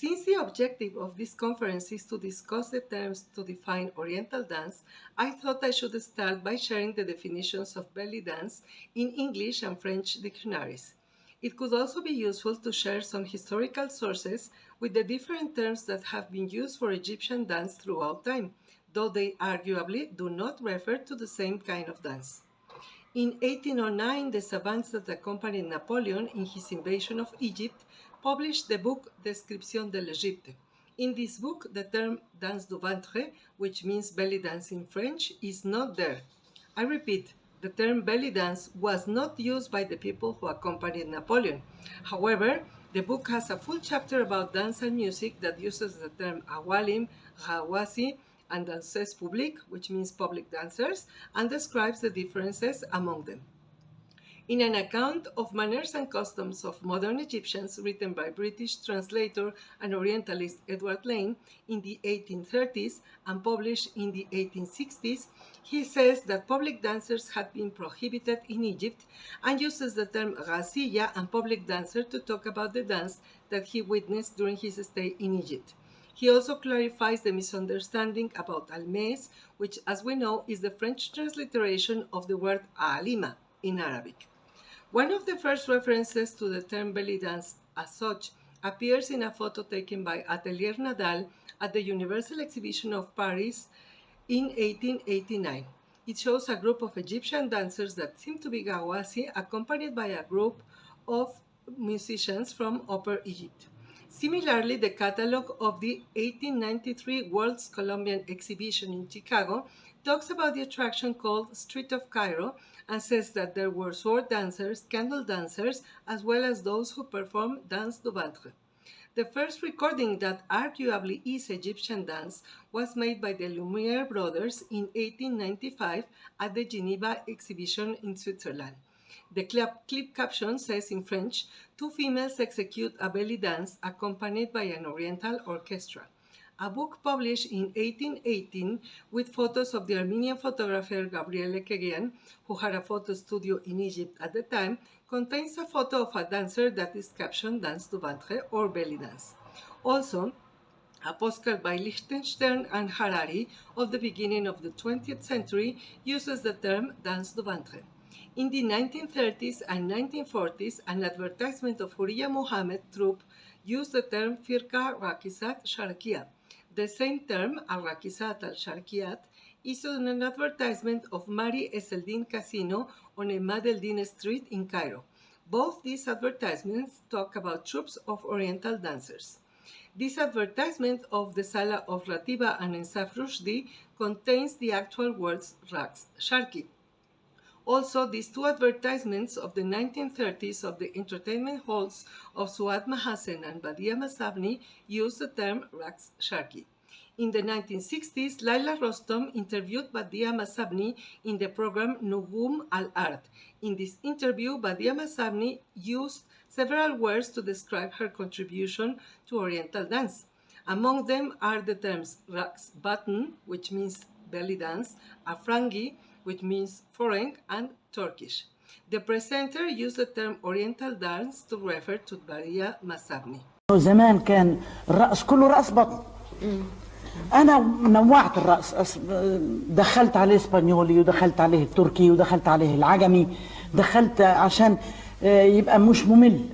Since the objective of this conference is to discuss the terms to define Oriental dance, I thought I should start by sharing the definitions of belly dance in English and French dictionaries. It could also be useful to share some historical sources with the different terms that have been used for Egyptian dance throughout time, though they arguably do not refer to the same kind of dance. In 1809, the savants that accompanied Napoleon in his invasion of Egypt published the book Description de l'Égypte. In this book, the term danse du ventre, which means belly dance in French, is not there. I repeat, the term belly dance was not used by the people who accompanied Napoleon. However, the book has a full chapter about dance and music that uses the term awalim, ghawasi, and danses publiques, which means public dancers, and describes the differences among them. In an account of manners and customs of modern Egyptians written by British translator and Orientalist Edward Lane in the 1830s and published in the 1860s, he says that public dancers had been prohibited in Egypt and uses the term ghasiya and public dancer to talk about the dance that he witnessed during his stay in Egypt. He also clarifies the misunderstanding about almes, which, as we know, is the French transliteration of the word alima in Arabic. One of the first references to the term belly dance as such appears in a photo taken by Atelier Nadal at the Universal Exhibition of Paris in 1889. It shows a group of Egyptian dancers that seem to be Gawasi, accompanied by a group of musicians from Upper Egypt. Similarly, the catalogue of the 1893 World's Colombian Exhibition in Chicago talks about the attraction called Street of Cairo and says that there were sword dancers, candle dancers, as well as those who perform danse du ventre. The first recording that arguably is Egyptian dance was made by the Lumiere brothers in 1895 at the Geneva exhibition in Switzerland. The clip caption says in French, "Two females execute a belly dance accompanied by an Oriental orchestra." A book published in 1818 with photos of the Armenian photographer Gabriele Kegean, who had a photo studio in Egypt at the time, contains a photo of a dancer that is captioned danse du ventre or belly dance. Also, a postcard by Liechtenstein and Harari of the beginning of the 20th century uses the term danse du ventre. In the 1930s and 1940s, an advertisement of Huriya Mohammed troupe used the term Firka Rakisat Sharkiyat. The same term, Al-Rakisat al-Sharkiyat, is on an advertisement of Mari Eseldin Casino on Madeldin Street in Cairo. Both these advertisements talk about troops of Oriental dancers. This advertisement of the Sala of Ratiba and Ensaf Rushdi contains the actual words Raqs Sharki. Also, these two advertisements of the 1930s of the entertainment halls of Suad Mahasen and Badia Masabni use the term Raqs Sharki. In the 1960s, Laila Rostom interviewed Badia Masabni in the program Nugum al-Ard. In this interview, Badia Masabni used several words to describe her contribution to Oriental dance. Among them are the terms Raqs Batn, which means belly dance, Afrangi, which means foreign, and Turkish. The presenter used the term Oriental dance to refer to Badia Masabni. زمان كان الرقص كله رقص بطن. أنا نوعت الرقص، دخلت عليه اسبانيولي ودخلت عليه التركي ودخلت عليه العجمي، دخلت عشان يبقى مش ممل.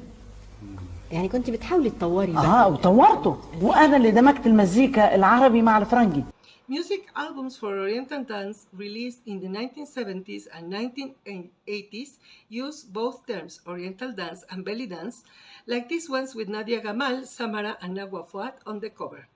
يعني كنت بتحاولي تطوري بقى. وطورته، وأنا اللي دمجت المزيكا العربي مع الفرنجي. Music albums for Oriental dance released in the 1970s and 1980s use both terms, Oriental dance and belly dance, like these ones with Nadia Gamal, Samara, and Nagwa Fuad on the cover.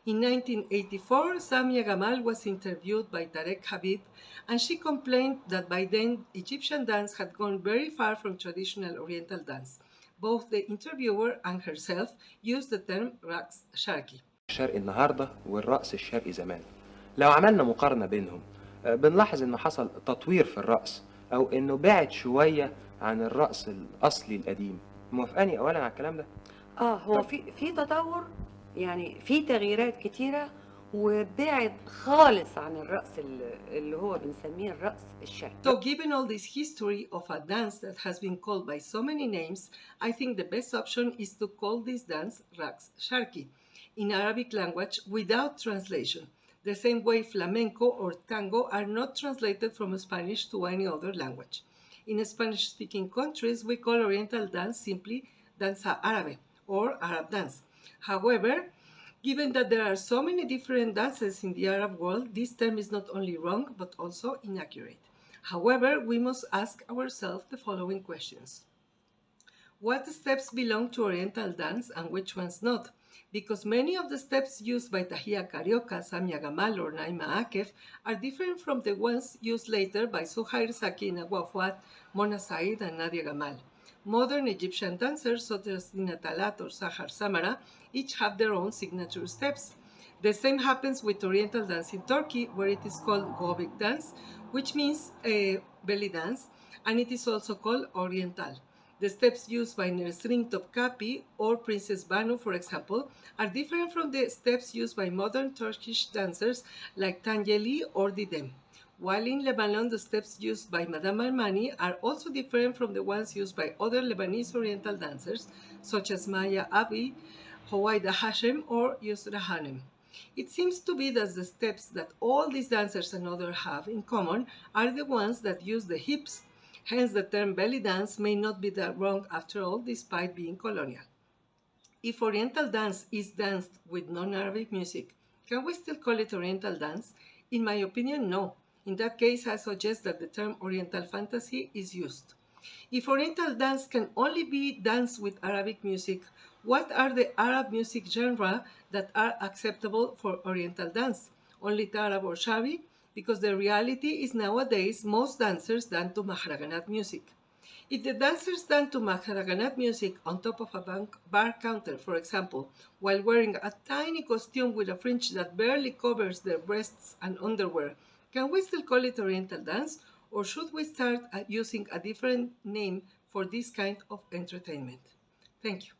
In 1984, Samia Gamal was interviewed by Tarek Habib, and she complained that by then Egyptian dance had gone very far from traditional Oriental dance. Both the interviewer and herself used the term Raqs Sharki. الشرقي النهارده والرقص الشرقي زمان. لو عملنا مقارنة بينهم بنلاحظ انه حصل تطوير في الرقص او انه بعد شوية عن الرقص الاصلي القديم. موافقاني اولا على الكلام ده؟ هو في تطور، يعني في تغييرات كتيرة وبعد خالص عن الرقص اللي هو بنسميه الرقص الشرقي. So, given all this history of a dance that has been called by so many names, I think the best option is to call this dance Raqs Sharqi in Arabic language without translation, the same way flamenco or tango are not translated from Spanish to any other language. In Spanish-speaking countries, we call Oriental dance simply danza árabe or Arab dance. However, given that there are so many different dances in the Arab world, this term is not only wrong but also inaccurate. However, we must ask ourselves the following questions. What steps belong to Oriental dance and which ones not? Because many of the steps used by Tahia Carioca, Samia Gamal, or Naima Akef are different from the ones used later by Suhair Saki, Nawaf Fuad, Mona Said, and Nadia Gamal. Modern Egyptian dancers such as Dina Talat or Sahar Samara each have their own signature steps. The same happens with Oriental dance in Turkey, where it is called Gobek dance, which means belly dance, and it is also called Oriental. The steps used by Nesrin Topkapi or Princess Banu, for example, are different from the steps used by modern Turkish dancers like Tangeli or Didem. While in Lebanon, the steps used by Madame Armani are also different from the ones used by other Lebanese Oriental dancers, such as Maya Abi, Howaida Hashem, or Yusra Hanem. It seems to be that the steps that all these dancers and others have in common are the ones that use the hips. Hence, the term belly dance may not be that wrong after all, despite being colonial. If Oriental dance is danced with non-Arabic music, can we still call it Oriental dance? In my opinion, no. In that case, I suggest that the term Oriental fantasy is used. If Oriental dance can only be danced with Arabic music, what are the Arab music genres that are acceptable for Oriental dance? Only Tarab or Shabi? Because the reality is nowadays most dancers dance to Mahraganat music. If the dancers dance to Mahraganat music on top of a bar counter, for example, while wearing a tiny costume with a fringe that barely covers their breasts and underwear, can we still call it Oriental dance? Or should we start using a different name for this kind of entertainment? Thank you.